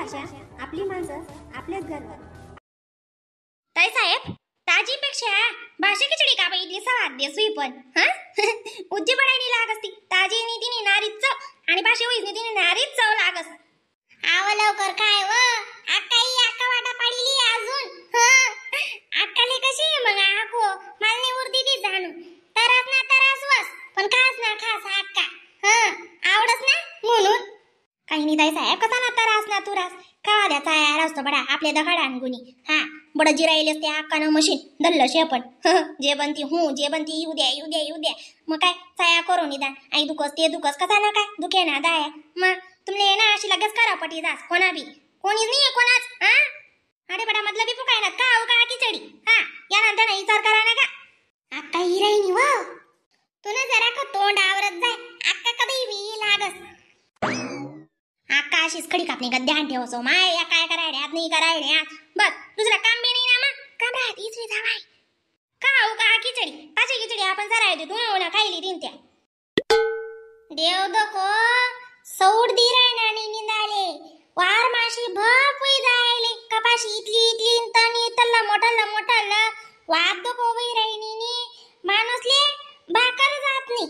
भाषा, आपली माणसं, आपलेच घर. ताई साहेब, ताजीपेक्षा भाषा खिचडी का बघितली सवाद दे सुई पण उज्जी पडायनी लाग असती. ताजी नी तिने नारीच चव आणि भाषा होईच नी तिने नारीच चव लागस. आव लवकर काय व आकाई आका वाटा पाडीली अजून आकाले कशी मग आको मालने उरती ती जाणू तरास ना तरास वस पण खास ना खास आका आवडस ना म्हणून काही नाही. ताई साहेब कसा ना तरास ना तुरास खावा द्याचा यार असतो बडा आपले दखाडान गुणी. बड जिरायलेस ते आकानं मशीन दल्ल शेपण जे बनती जे बनती येऊ द्या मग काय चाया करू निदान आई दुखस ते दुखस कसा ना काय दुखे ना दाया मग तुमले ना अशी लगेच करा पटी जास कोणा बी कोणीच नाही कोणाच अरे बडा मतलब बी पुकाय ना का का खिचडी या नंतर नाही विचार करा ना का आका हिराईनी व तुला जरा का तोंड आवरत जाय आका कधी बी लागस. आका अशीच खडी कापणी का ध्यान ठेवसो माय या काय करायड्यात नाही करायड्यात बस दुसरा काम बी नाही ना मग काम राहत इचरी जावाय का खिचडी पाची खिचडी आपण जरा येते तू खायली तीन त्या देव दको सौड दिरायनानी निंदाले वार माशी भपुई जायले कपाशी इतली तनी तल्ला मोठल्ला वाद दको वैरायनीनी माणूसले भाकर जात नाही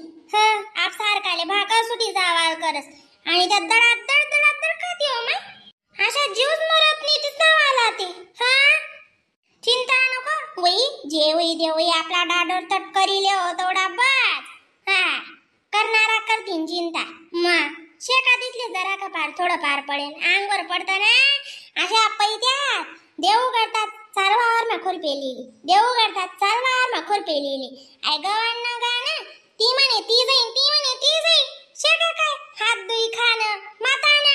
आप सारखाले भाकर सुटी जावाळ करस आणि त्या दडात खाती हो माय अशा जीवच मरत नाही तिचा वाला ते चिंता नको वई जेवई देवई आपला डाडोर तट करीले हो तेवढा बस करणारा करतीन चिंता मग शेका तिथले जरा का पार थोडं पार पडेल अंगवर पडतं ना अशा पैत्यात देऊ करतात चालवावर माखोर पेलेली देऊ करतात चालवावर माखोर पेलेली आय गवान गाणं ती म्हणे ती जाईन शेका काय हात दुई खाणं माताना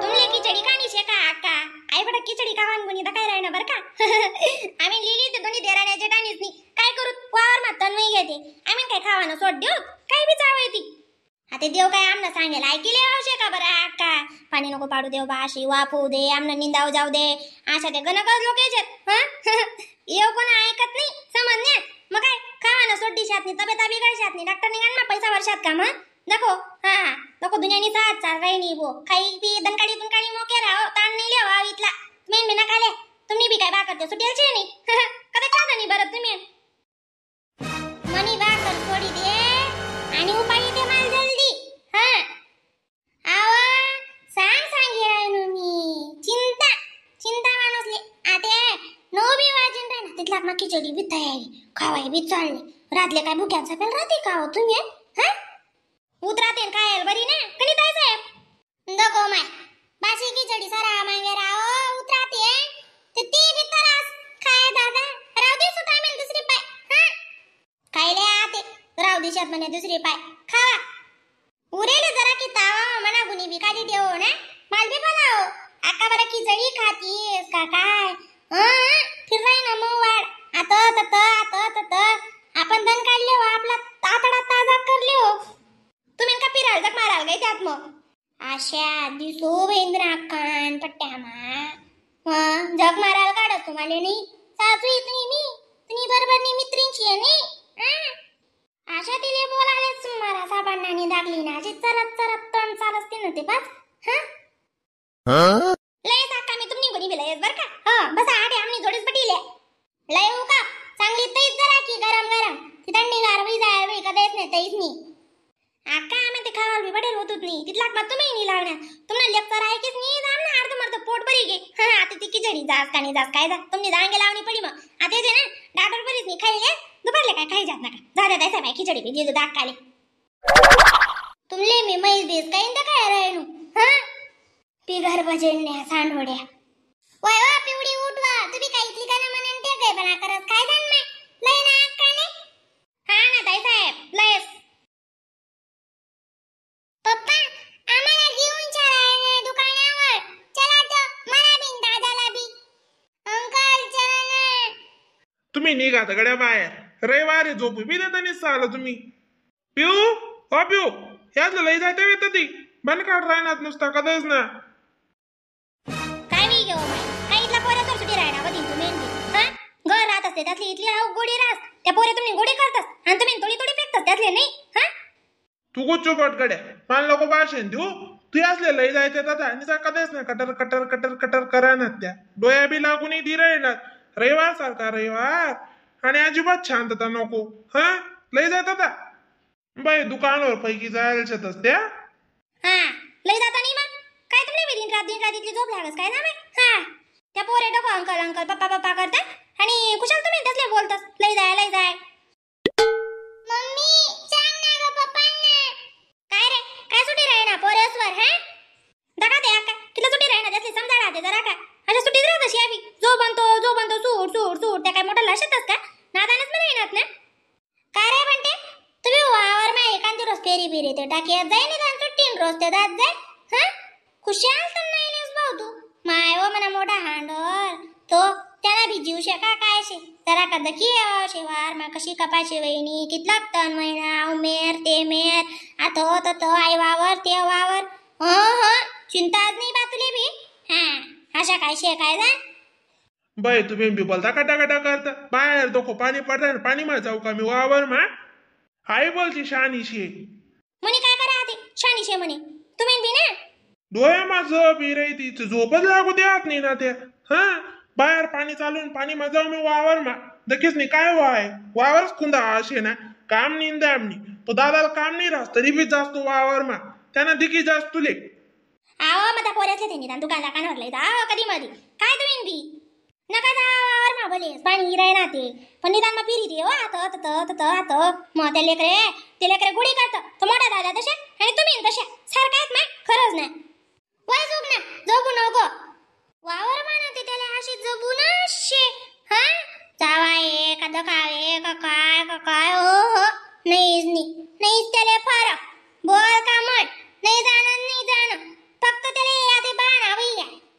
तुमले खिचडी खाणी शेका आका आई बडा खिचडी खावान गुणी तर काय राहणं बर का आम्ही लिहिली तर दोन्ही देराण्याचे टाणीच नाही काय करू वावर मातन नाही घेते आम्ही काय खावानं सोड देऊ काय बी चाव येते आता देव काय आमना सांगेल ऐकिले आवश्य का बरं आका पाणी नको पाडू देव बाशी वाफू दे आमना निंदाव जाऊ दे अशा ते गणकच लोक याच्यात येऊ कोण ऐकत नाही समजण्यात मग काय खावानं सोड दिशात नाही तब्येता बिघडशात नाही डॉक्टर निघाल पैसा वर्षात का मग देखो देखो दुनियानी साथ चाल रही नहीं वो खाई पी दनकाडी तुनकाडी मोके राहो ताण नाही लेवा इतला तुम्ही बिना खाले तुम्ही बी काय बाकर ते सुटेलचे नाही कदा खादा नाही बरं तुम्ही मनी बाकर थोडी दे आणि उपाय दे माल जल्दी आवा सांग रायनो मी चिंता माणूसले आते नो बी वाजून राहणार तिथला मग खिचडी बी तयारी खावाय बी चालले रातले काय भुक्याचा पेल राहते का हो तुम्ही उतराते काय बरी ना कणी ताई साहेब दको माय बाशी खिचडी सरा मांगे राव उतराते ते ती बी तरास काय दादा राव दे सुटा में दुसरी पाय खायले आते राव दिशात म्हणे दुसरी पाय खावा उरेले जरा की तावा मना गुनी बी खाली देव ना माल बी बनाओ आका बरा खिचडी खातीस का काय फिर राय ना मग वाड आता आपण दन काढले हो आपला तातडा ताजा करले हो तुम्ही का पिराल जग माराल गई त्यात मग आशा दिसो वेंद्रा कान पट्ट्या जग माराल काढत तुम्हाला नाही सासू तुम्ही बरोबर नी मित्रींची आहे नाही आशा तिले बोलालेच मारा साबांनानी दागली ना अशी चरत तण चालसते ना ते पाच लय साका मी तुम्ही कोणी बिलायस बर का बस आडे आम्ही जोडीच पटीले लय हो का चांगली तैस जरा की गरम ती थंडी गारवी जाय वे कदेच नाही तैस नी आका आम्ही ते खावाल बी पडेल होतच नाही तिथला मग तुम्ही नाही लागणार तुम्हाला लेक्चर आहे कीच नाही जाम ना अर्ध मर्ध पोट भरी गे आता ती खिचडी जास का नाही जास काय जा तुम्ही दांगे लावणी पडी मग आता जे ना डाटर बरीच नाही खायले दुपारले काय खाई जात नका जा द्या साहेब खिचडी बी दिलो दाग काले तुमले मी मैस बेस काही तर काय राहिनो पिघर बजेडण्या सांडोड्या वय वा पिवडी उठवा तुम्ही काही इथली का ना म्हणून ते काय बना करत काय जाण मै लय ना आकाने ना ताई साहेब लयस पप्पा आम्हाला घेऊन चला दुकानावर चला तो मला बिन दादाला बी अंकल चला ना तुम्ही निघा गड्या बाहेर रविवारी झोपू बी देता निसाल तुम्ही पिऊ यातलं लई जायचं येत ती बंद काढ राहणार नुसता कधीच ना काय मी घेऊ काय इथला पोऱ्या तर सुटी राहणार बघीन तुम्ही घर राहत असते त्यातली इथली गोडी रास त्या पोऱ्या तुम्ही गोडी करतास आणि तुम्ही थोडी फेकतास त्यातले नाही तू गुच्चूपट गड्या मला नको भाषण देऊ. तू असले लई जायचे दादा आणि कधीच ना कटर कटर कटर कटर करायनात त्या डोया बी लागून दी राहिनात रविवार सारखा रविवार आणि अजिबात शांतता नको. हा लई जाय दादा बाई दुकानावर पैकी जायला त्या हा लय जाता नाही मग काय तुम्ही दिन रात इथली झोप लागस काय ना मग हा त्या पोरे डोकं अंकल अंकल पप्पा पप्पा करतात आणि कुशाल तुम्ही तसले बोलतास लय जाय मम्मी सांग ना ग पप्पांना काय रे काय सुटी राहे ना पोरेसवर है दगा दे अक्का किती सुटी राहे ना त्यातली समजा राहते जरा का अशा सुटीच राहत अशी आम्ही जो बनतो सूट सूट सूट त्या काय मोठा लक्षातच का नादानच मला येणार ना काय रे म्हणते तुम्ही वावर मा एखादी रोज फेरी बिरी ते टाकियात जाय ना सुट्टीन रोज ते दात जाय हा खुशाल तर नाही नेस भाऊ तू माय ओ मना मोठा हांडोर तो त्याला भी जीव शका काय शे जरा का दखी शेवार मा कशी कपाशी वहिनी कितला तन महिना उमेर ते मेर आता होत तो आई वावर ते वावर हो चिंताच नाही बातुले भी हा अशा काय शे काय जा बाई तुम्ही बी बोलता कटा कटा करता बाहेर दोखो पाणी पडता पाणी मा जाऊ का मी वावर मा आई बोलची शानीशी म्हणे काय करा ते शानीशे म्हणे तुम्ही बी ना डोळ्या माझं बी रे ती झोपच लागू देत नाही ना त्या हा बाहेर पाणी चालून पाणी मा जाऊ मी वावर मा दखीच नाही काय वावरच खुंदा असे ना काम नाही दामनी तो दादाला काम नाही राहत तरी बी जास्त वावर मा त्यांना दिकी जास्त तुले आवा मग त्या पोऱ्यातले ते निदान दुकानला कानावर लय आवा कधी मधी काय तुम्ही बी नका जावावर मा भले पाणी राही ना ते पण निदान मग पिरी दे हो आता मग ते लेकरे गुढी करतं तो मोठा दादा तशा आणि तुम्ही तशा सारखा आहेत मग खरंच नाही वय जोग ना जोगू नको वावर म्हणा ते त्याला अशी जगू ना शे हा जावा का दखावे का काय हो नाहीच त्याला फरक बोल का मत नाही जाणं फक्त त्याला यादी बाण हवी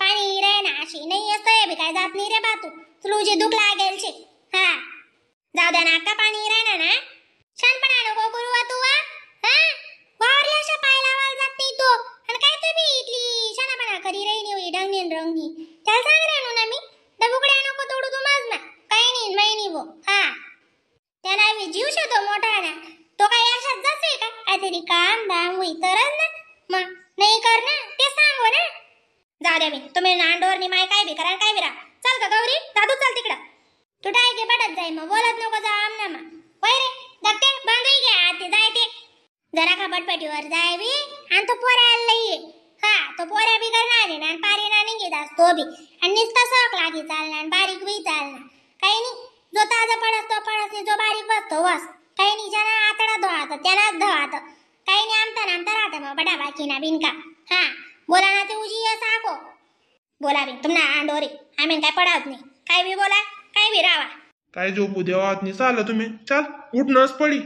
पाणी रे ना अशी नाही असं बी काय जात नाही रे बातू तुझे दुख लागेल शे हा जाऊ द्या ना का पाणी रे ना छानपणा नको करू तू वा हा वावरला अशा पायला वाल जात नाही तो आणि काय तुम्ही इथली शानापणा करी रही होई ढंगीन रंगी त्याला सांग रे ना मी डबुकड्या नको तोडू तू माझ काही नाही माहिनी वो हा त्याला मी जीव शोधो मोठा ना तो काही अशात जातोय का काहीतरी काम दाम होई तरच ना मग नाही कर ना ते सांगो ना जाऊ द्या मी तुम्ही नांडोरनी माय काय बी करा काय बी राहा चल का गौरी दादू चल तिकडं तू टाय के बडत जाय मग बोलत नको जा आमना मा वय रे दत्ते बांधून घ्या आते जाय ते जरा का पटपटीवर जाय बी आणि तो पोऱ्याला लई हा तो पोऱ्या बी करणार आहे ना आणि पारी ना निघे दास तो बी आणि नुसता सॉक लागी चालणार आणि बारीक बी चालणार काही नाही जो ताजा पडस तो पडस नाही जो बारीक बसतो वस काही नाही ज्याला आतडा धुवात त्यालाच धुवात काही नाही आमता राहतं मग बडा बाकी ना बिनका हा बोला ना ते उजी साको बोला बी तुमना आंडोरी आम्ही काय पडावत नाही काय बी बोला काय बी रावा काय झोपू देवात नाही चाल तुम्ही चाल उठणंच पडी